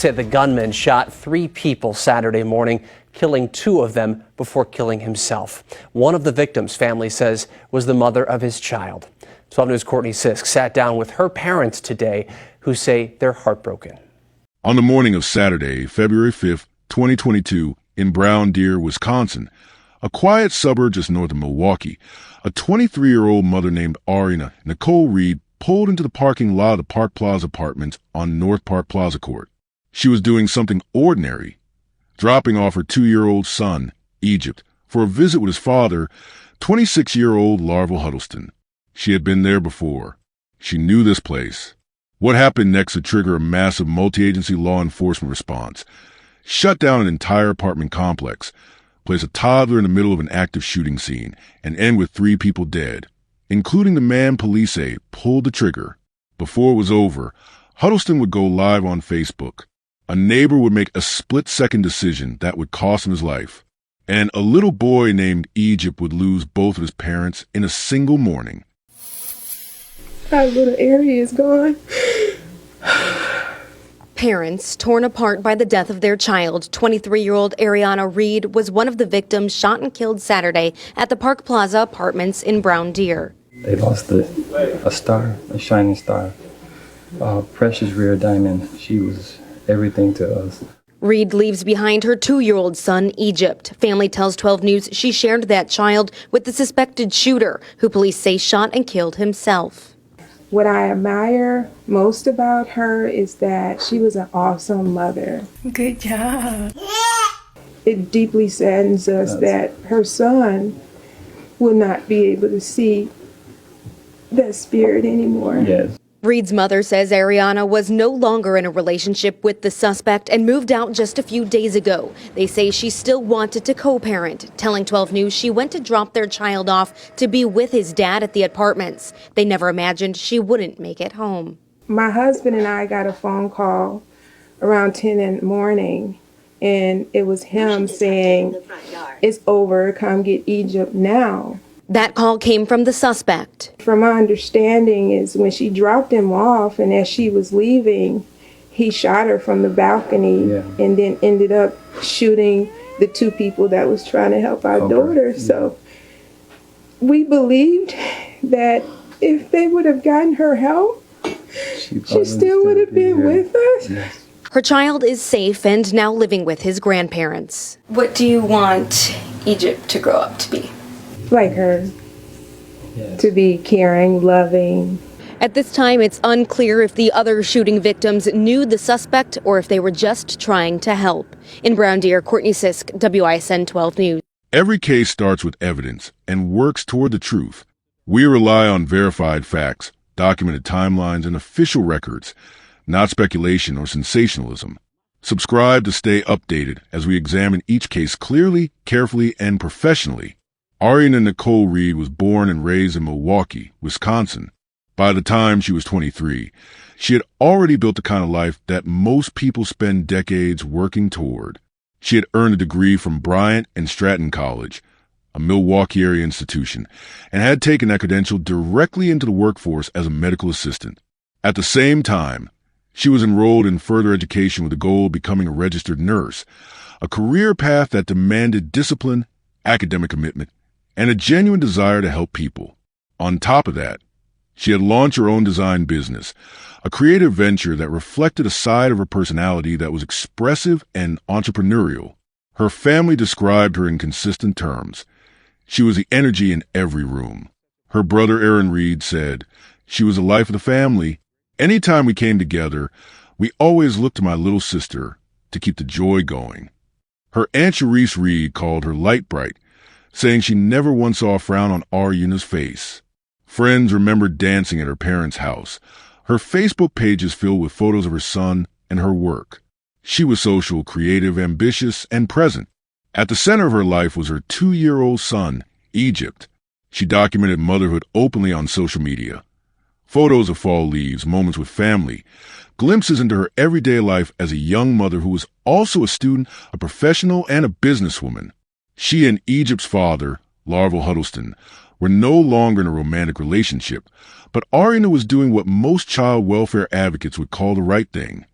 said the gunman shot 3 people Saturday morning, killing 2 of them before killing himself. One of the victims, family says, was the mother of his child. 12 News' Courtney Sisk sat down with her parents today, who say they're heartbroken. On the morning of Saturday, February 5th, 2022, in Brown Deer, Wisconsin, a quiet suburb just north of Milwaukee, a 23-year-old mother named Ariana Nicole Reed pulled into the parking lot of the Park Plaza Apartments on North Park Plaza Court. She was doing something ordinary, dropping off her 2-year-old son, Egypt, for a visit with his father, 26-year-old Larval Huddleston. She had been there before. She knew this place. What happened next would trigger a massive multi-agency law enforcement response, shut down an entire apartment complex, place a toddler in the middle of an active shooting scene, and end with 3 people dead, including the man police say pulled the trigger. Before it was over, Huddleston would go live on Facebook. A neighbor would make a split-second decision that would cost him his life. And a little boy named Egypt would lose both of his parents in a single morning. Our little area is gone. Parents torn apart by the death of their child. 23-year-old Ariana Reed was one of the victims shot and killed Saturday at the Park Plaza Apartments in Brown Deer. They lost a star, a shining star, precious rare diamond. She was everything to us. Reed leaves behind her 2-year-old son, Egypt. Family tells 12 News she shared that child with the suspected shooter, who police say shot and killed himself. What I admire most about her is that she was an awesome mother. Good job. It deeply saddens us that her son will not be able to see that spirit anymore. Yes. Reed's mother says Ariana was no longer in a relationship with the suspect and moved out just a few days ago. They say she still wanted to co-parent, telling 12 News she went to drop their child off to be with his dad at the apartments. They never imagined she wouldn't make it home. My husband and I got a phone call around 10 in the morning, and it was him saying, "It's over, come get Egypt now." That call came from the suspect. From my understanding is when she dropped him off and as she was leaving, he shot her from the balcony and then ended up shooting the 2 people that was trying to help our daughter. So we believed that if they would have gotten her help, she still would have been with us. Yes. Her child is safe and now living with his grandparents. What do you want Egypt to grow up to be? Like her, to be caring, loving. At this time, it's unclear if the other shooting victims knew the suspect or if they were just trying to help. In Brown Deer, Courtney Sisk, WISN 12 News. Every case starts with evidence and works toward the truth. We rely on verified facts, documented timelines, and official records, not speculation or sensationalism. Subscribe to stay updated as we examine each case clearly, carefully, and professionally. Ariana Nicole Reed was born and raised in Milwaukee, Wisconsin. By the time she was 23, she had already built the kind of life that most people spend decades working toward. She had earned a degree from Bryant and Stratton College, a Milwaukee area institution, and had taken that credential directly into the workforce as a medical assistant. At the same time, she was enrolled in further education with the goal of becoming a registered nurse, a career path that demanded discipline, academic commitment, and a genuine desire to help people. On top of that, she had launched her own design business, a creative venture that reflected a side of her personality that was expressive and entrepreneurial. Her family described her in consistent terms. She was the energy in every room. Her brother Aaron Reed said, "She was the life of the family. Anytime we came together, we always looked to my little sister to keep the joy going." Her Aunt Sharice Reed called her light bright, saying she never once saw a frown on Ariana's face. Friends remembered dancing at her parents' house. Her Facebook page is filled with photos of her son and her work. She was social, creative, ambitious, and present. At the center of her life was her 2-year-old son, Egypt. She documented motherhood openly on social media. Photos of fall leaves, moments with family, glimpses into her everyday life as a young mother who was also a student, a professional, and a businesswoman. She and Egypt's father, Larval Huddleston, were no longer in a romantic relationship, but Ariana was doing what most child welfare advocates would call the right thing.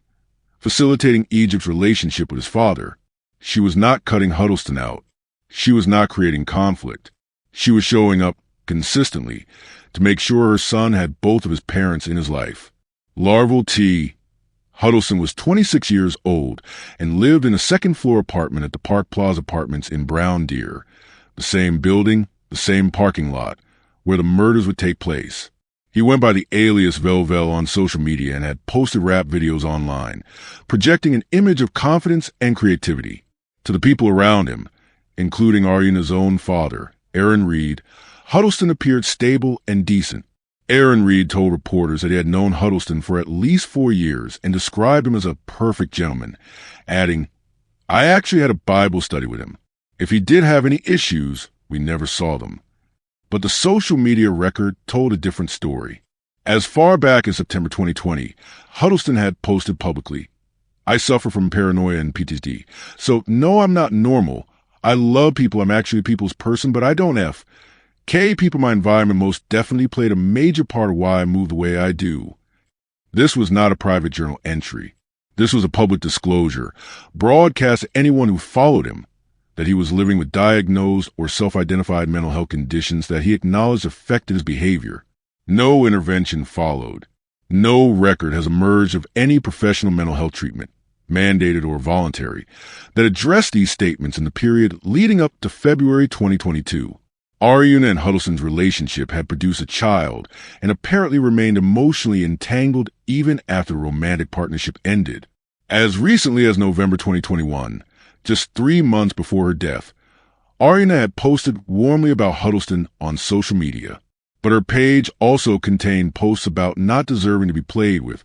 facilitating Egypt's relationship with his father. She was not cutting Huddleston out. She was not creating conflict. She was showing up consistently to make sure her son had both of his parents in his life. Larval T. Huddleston was 26 years old and lived in a second-floor apartment at the Park Plaza Apartments in Brown Deer, the same building, the same parking lot, where the murders would take place. He went by the alias Velvel on social media and had posted rap videos online, projecting an image of confidence and creativity. To the people around him, including Aryana's own father, Aaron Reed, Huddleston appeared stable and decent. Aaron Reed told reporters that he had known Huddleston for at least 4 years and described him as a perfect gentleman, adding, "I actually had a Bible study with him. If he did have any issues, we never saw them." But the social media record told a different story. As far back as September 2020, Huddleston had posted publicly, "I suffer from paranoia and PTSD. So no, I'm not normal. I love people. I'm actually a people's person, but I don't F. People in my environment most definitely played a major part of why I move the way I do." This was not a private journal entry. This was a public disclosure, broadcast to anyone who followed him, that he was living with diagnosed or self-identified mental health conditions that he acknowledged affected his behavior. No intervention followed. No record has emerged of any professional mental health treatment, mandated or voluntary, that addressed these statements in the period leading up to February 2022. Aryana and Huddleston's relationship had produced a child and apparently remained emotionally entangled even after the romantic partnership ended. As recently as November 2021, just 3 months before her death, Aryana had posted warmly about Huddleston on social media, but her page also contained posts about not deserving to be played with,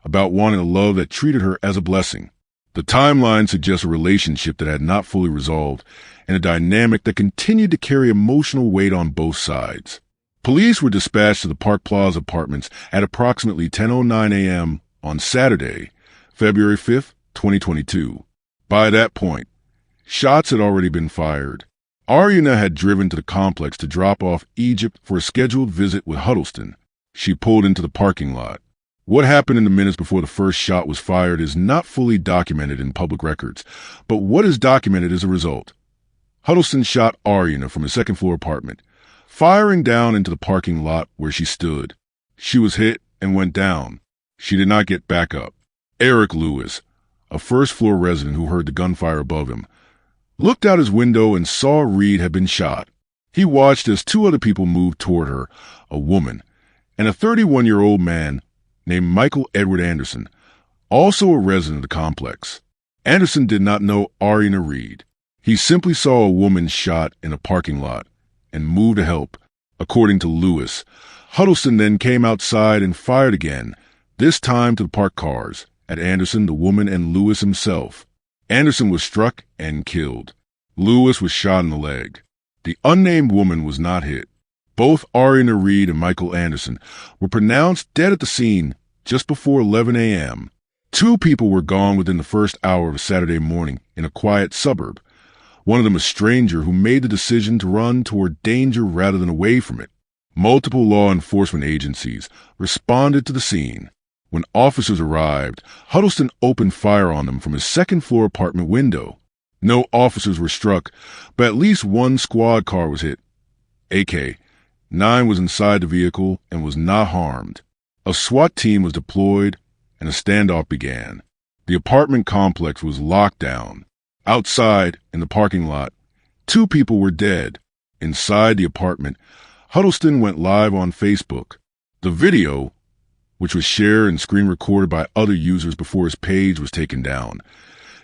about wanting a love that treated her as a blessing. The timeline suggests a relationship that had not fully resolved and a dynamic that continued to carry emotional weight on both sides. Police were dispatched to the Park Plaza Apartments at approximately 10:09 a.m. on Saturday, February 5th, 2022. By that point, shots had already been fired. Aryana had driven to the complex to drop off Egypt for a scheduled visit with Huddleston. She pulled into the parking lot. What happened in the minutes before the first shot was fired is not fully documented in public records, but what is documented is a result. Huddleston shot Aryana from his second-floor apartment, firing down into the parking lot where she stood. She was hit and went down. She did not get back up. Eric Lewis, a first-floor resident who heard the gunfire above him, looked out his window and saw Reed had been shot. He watched as 2 other people moved toward her, a woman, and a 31-year-old man named Michael Edward Anderson, also a resident of the complex. Anderson did not know Aryana Reed. He simply saw a woman shot in a parking lot and moved to help. According to Lewis, Huddleston then came outside and fired again, this time to the parked cars, at Anderson, the woman, and Lewis himself. Anderson was struck and killed. Lewis was shot in the leg. The unnamed woman was not hit. Both Aryana Reed and Michael Anderson were pronounced dead at the scene just before 11 a.m. 2 people were gone within the first hour of Saturday morning in a quiet suburb. One of them a stranger who made the decision to run toward danger rather than away from it. Multiple law enforcement agencies responded to the scene. When officers arrived, Huddleston opened fire on them from his second-floor apartment window. No officers were struck, but at least 1 squad car was hit. AK-9 was inside the vehicle and was not harmed. A SWAT team was deployed and a standoff began. The apartment complex was locked down. Outside, in the parking lot, 2 people were dead. Inside the apartment, Huddleston went live on Facebook. The video, which was shared and screen recorded by other users before his page was taken down,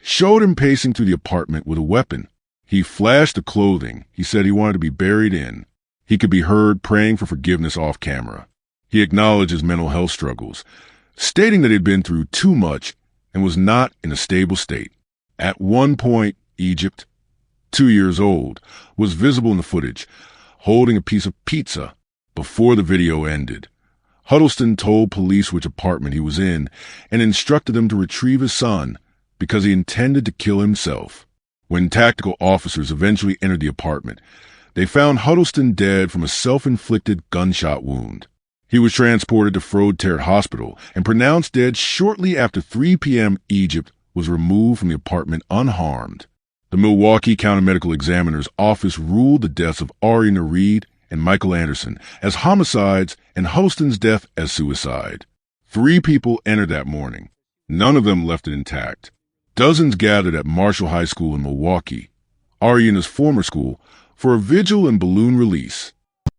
showed him pacing through the apartment with a weapon. He flashed the clothing he said he wanted to be buried in. He could be heard praying for forgiveness off camera. He acknowledged his mental health struggles, stating that he had been through too much and was not in a stable state. At one point, Egypt, 2 years old, was visible in the footage, holding a piece of pizza before the video ended. Huddleston told police which apartment he was in and instructed them to retrieve his son because he intended to kill himself. When tactical officers eventually entered the apartment, they found Huddleston dead from a self-inflicted gunshot wound. He was transported to Frode Terre Hospital and pronounced dead shortly after 3 p.m. Egypt was removed from the apartment unharmed. The Milwaukee County Medical Examiner's Office ruled the deaths of Ariana Reed and Michael Anderson as homicides and Huston's death as suicide. 3 people entered that morning. None of them left it intact. Dozens gathered at Marshall High School in Milwaukee, Ariana's former school, for a vigil and balloon release.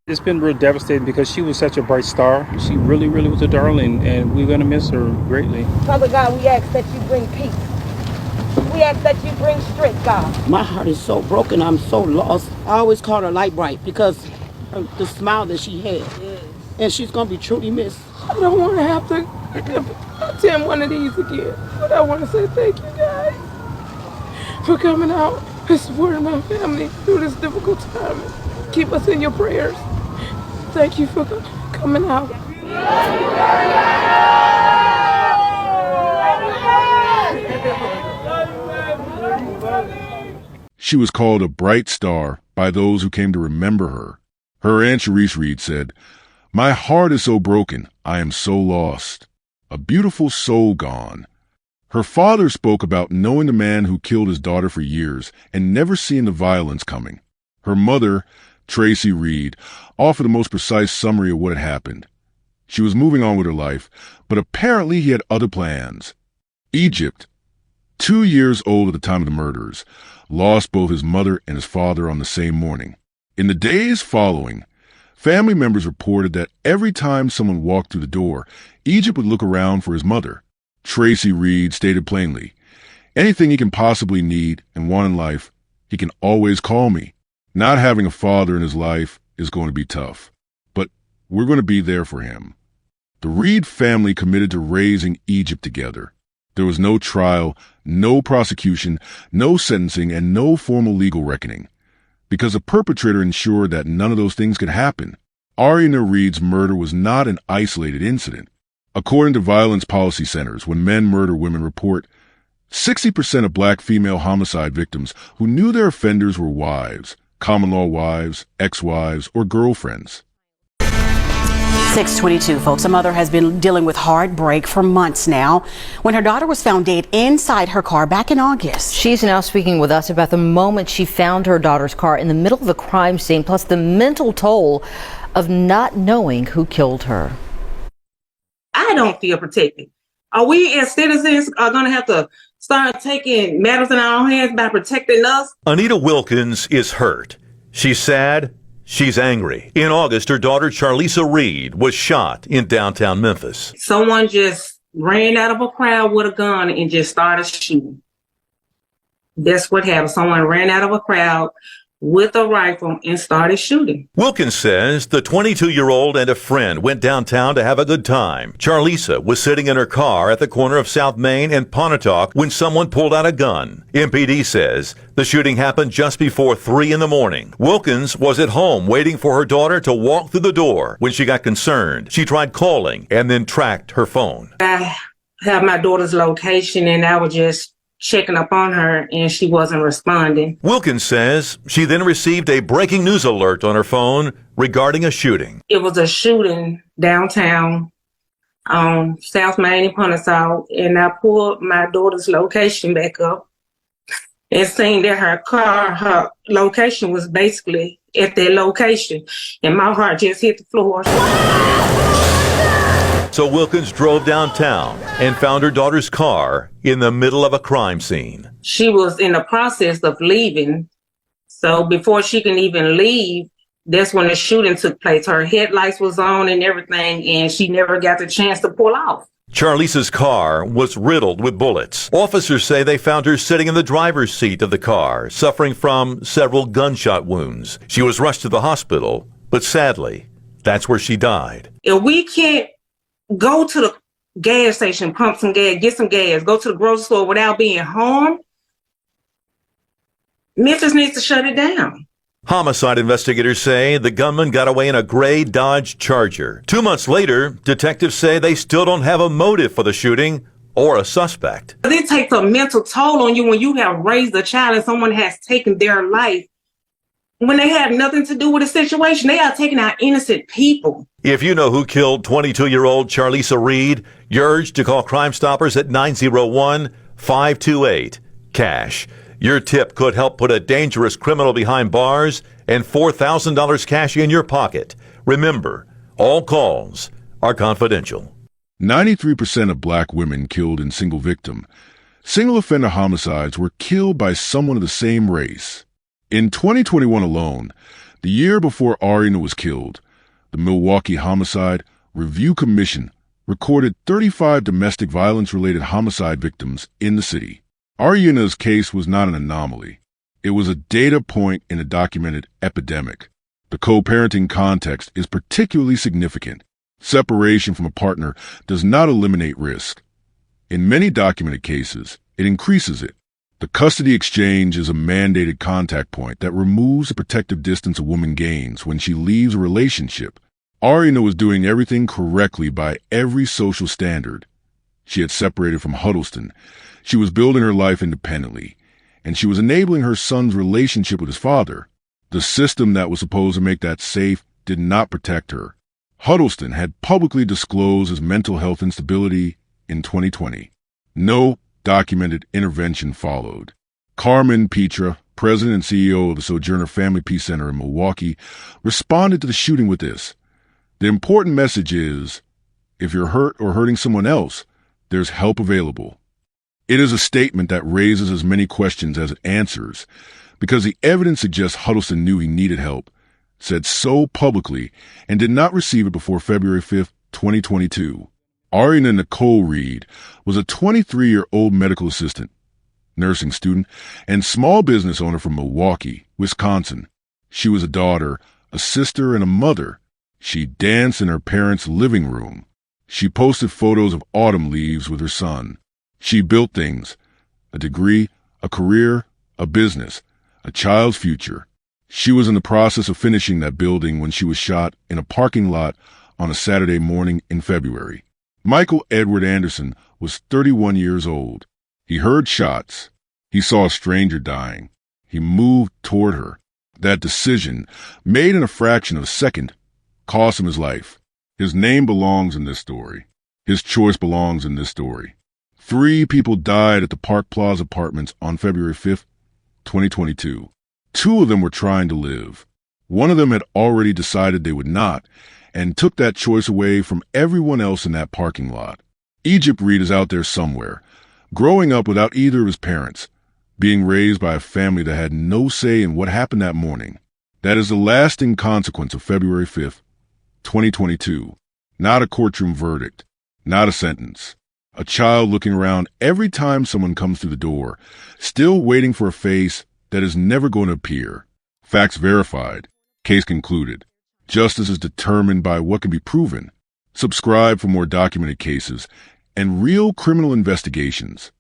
It's been real devastating because she was such a bright star. She really, really was a darling, and we're going to miss her greatly. Father God, we ask that you bring peace. We ask that you bring strength, God. My heart is so broken. I'm so lost. I always called her Light Bright because of the smile that she had. Yes. And she's going to be truly missed. I don't want to have to attend one of these again. But I want to say thank you guys for coming out and supporting my family through this difficult time. Keep us in your prayers. Thank you for coming out. She was called a bright star by those who came to remember her. Her Aunt Sharice Reed said, "My heart is so broken, I am so lost. A beautiful soul gone." Her father spoke about knowing the man who killed his daughter for years and never seeing the violence coming. Her mother, Tracy Reed, offered the most precise summary of what had happened. She was moving on with her life, but apparently he had other plans. Egypt, 2 years old at the time of the murders, lost both his mother and his father on the same morning. In the days following, family members reported that every time someone walked through the door, Egypt would look around for his mother. Tracy Reed stated plainly, "Anything he can possibly need and want in life, he can always call me. Not having a father in his life is going to be tough, but we're going to be there for him." The Reed family committed to raising Egypt together. There was no trial, no prosecution, no sentencing, and no formal legal reckoning. Because the perpetrator ensured that none of those things could happen, Ariana Reed's murder was not an isolated incident. According to Violence Policy Centers, when men murder women report, 60% of black female homicide victims who knew their offenders were wives, common-law wives, ex-wives, or girlfriends. 6:22, folks. A mother has been dealing with heartbreak for months now when her daughter was found dead inside her car back in August. She's now speaking with us about the moment she found her daughter's car in the middle of a crime scene, plus the mental toll of not knowing who killed her. I don't feel protected. Are we as citizens going to have to start taking matters in our own hands by protecting us? Anita Wilkins is hurt. She's sad. She's angry. In August, her daughter, Charlisa Reed, was shot in downtown Memphis. Someone just ran out of a crowd with a gun and just started shooting. That's what happened. Someone ran out of a crowd with a rifle and started shooting. Wilkins says the 22-year-old and a friend went downtown to have a good time. Charlisa was sitting in her car at the corner of South Main and Pontotoc when someone pulled out a gun. MPD says the shooting happened just before 3 in the morning. Wilkins was at home waiting for her daughter to walk through the door. When she got concerned, she tried calling and then tracked her phone. I have my daughter's location and I was just checking up on her and she wasn't responding. Wilkins says she then received a breaking news alert on her phone regarding a shooting. It was a shooting downtown on South Main and Pontotoc, and I pulled my daughter's location back up and seen that her location was basically at that location, and my heart just hit the floor. So Wilkins drove downtown and found her daughter's car in the middle of a crime scene. She was in the process of leaving. So before she can even leave, that's when the shooting took place. Her headlights was on and everything, and she never got the chance to pull off. Charlisa's car was riddled with bullets. Officers say they found her sitting in the driver's seat of the car, suffering from several gunshot wounds. She was rushed to the hospital, but sadly, that's where she died. If we can't go to the gas station, pump some gas, get some gas, go to the grocery store without being harmed, Memphis needs to shut it down. Homicide investigators say the gunman got away in a gray Dodge Charger. 2 months later, detectives say they still don't have a motive for the shooting or a suspect. It takes a mental toll on you when you have raised a child and someone has taken their life when they had nothing to do with the situation. They are taking out innocent people. If you know who killed 22-year-old Charlisa Reed, you're urged to call Crime Stoppers at 901-528-CASH. Your tip could help put a dangerous criminal behind bars and $4,000 cash in your pocket. Remember, all calls are confidential. 93% of black women killed in single victim. Single offender homicides were killed by someone of the same race. In 2021 alone, the year before Ariana was killed, the Milwaukee Homicide Review Commission recorded 35 domestic violence-related homicide victims in the city. Ariana's case was not an anomaly. It was a data point in a documented epidemic. The co-parenting context is particularly significant. Separation from a partner does not eliminate risk. In many documented cases, it increases it. The custody exchange is a mandated contact point that removes the protective distance a woman gains when she leaves a relationship. Ariana was doing everything correctly by every social standard. She had separated from Huddleston. She was building her life independently, and she was enabling her son's relationship with his father. The system that was supposed to make that safe did not protect her. Huddleston had publicly disclosed his mental health instability in 2020. No documented intervention followed. Carmen Petra, president and CEO of the Sojourner Family Peace Center in Milwaukee, responded to the shooting with this. The important message is, if you're hurt or hurting someone else, there's help available. It is a statement that raises as many questions as it answers, because the evidence suggests Huddleston knew he needed help, said so publicly, and did not receive it before February 5th, 2022. Ariana Nicole Reed was a 23-year-old medical assistant, nursing student, and small business owner from Milwaukee, Wisconsin. She was a daughter, a sister, and a mother. She danced in her parents' living room. She posted photos of autumn leaves with her son. She built things: a degree, a career, a business, a child's future. She was in the process of finishing that building when she was shot in a parking lot on a Saturday morning in February. Michael Edward Anderson was 31 years old. He heard shots. He saw a stranger dying. He moved toward her. That decision, made in a fraction of a second, cost him his life. His name belongs in this story. His choice belongs in this story. 3 people died at the Park Plaza Apartments on February 5th, 2022. 2 of them were trying to live. 1 of them had already decided they would not, and took that choice away from everyone else in that parking lot. Egypt Reed is out there somewhere, growing up without either of his parents, being raised by a family that had no say in what happened that morning. That is the lasting consequence of February 5th, 2022. Not a courtroom verdict, not a sentence. A child looking around every time someone comes through the door, still waiting for a face that is never going to appear. Facts verified. Case concluded. Justice is determined by what can be proven. Subscribe for more documented cases and real criminal investigations.